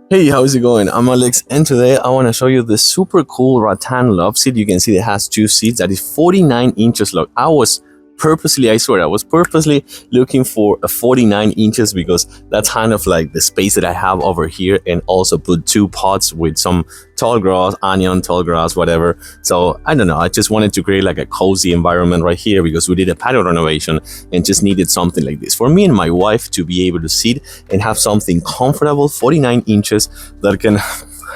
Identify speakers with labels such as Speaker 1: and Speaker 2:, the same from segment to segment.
Speaker 1: Hey, how's it going? I'm Alex, and today I want to show you this super cool rattan love seat. You can see it has two seats that is 49 inches long. I swear, I was purposely looking for a 49 inches because that's kind of like the space that I have over here, and also put two pots with some tall grass, onion, tall grass, whatever. So I don't know, I just wanted to create like a cozy environment right here because we did a patio renovation and just needed something like this for me and my wife to be able to sit and have something comfortable, 49 inches, that can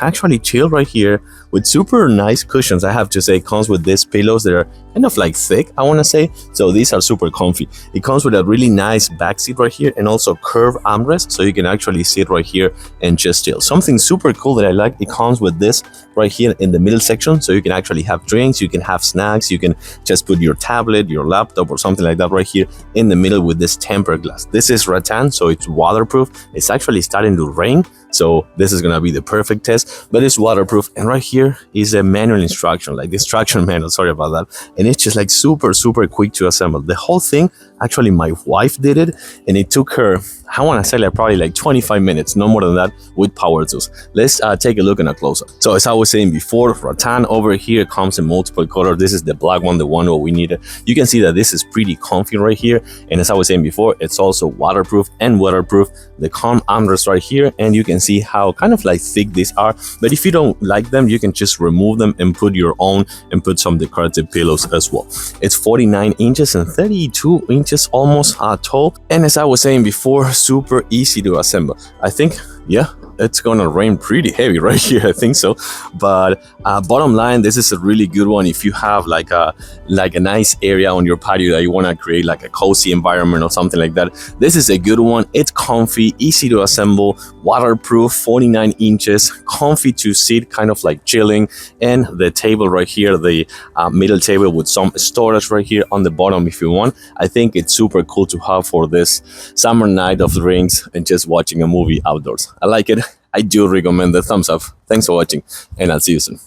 Speaker 1: actually chill right here with super nice cushions. I have to say, it comes with these pillows that are kind of like thick, I want to say, so these are super comfy. It comes with a really nice back seat right here and also curved armrest, so you can actually sit right here and just chill. Something super cool that I like, it comes with this right here in the middle section, so you can actually have drinks, you can have snacks, you can just put your tablet, your laptop, or something like that right here in the middle with this tempered glass. This is rattan, so it's waterproof. It's actually starting to rain, so this is gonna be the perfect test, but it's waterproof. And right here is a manual instruction, like the instruction manual, sorry about that. And it's just like super quick to assemble. The whole thing, actually my wife did it, and it took her, I want to say, like probably like 25 minutes, no more than that, with power tools. Let's take a look and a close-up. So as I was saying before, rattan over here comes in multiple colors. This is the black one, the one what we needed. You can see that this is pretty comfy right here, and as I was saying before, it's also waterproof and weatherproof. The calm armrest right here, and you can see how kind of like thick these are, but if you don't like them, you can just remove them and put your own, and put some decorative pillows as well. It's 49 inches and 32 inches almost tall, and as I was saying before, super easy to assemble. I think, yeah, it's gonna rain pretty heavy right here, I think so. But bottom line, this is a really good one if you have like a nice area on your patio that you want to create like a cozy environment or something like that. This is a good one. It's comfy, easy to assemble, waterproof, 49 inches, comfy to sit, kind of like chilling. And the table right here, the middle table with some storage right here on the bottom if you want. I think it's super cool to have for this summer night of drinks and just watching a movie outdoors. I like it. I do recommend the thumbs up. Thanks for watching, and I'll see you soon.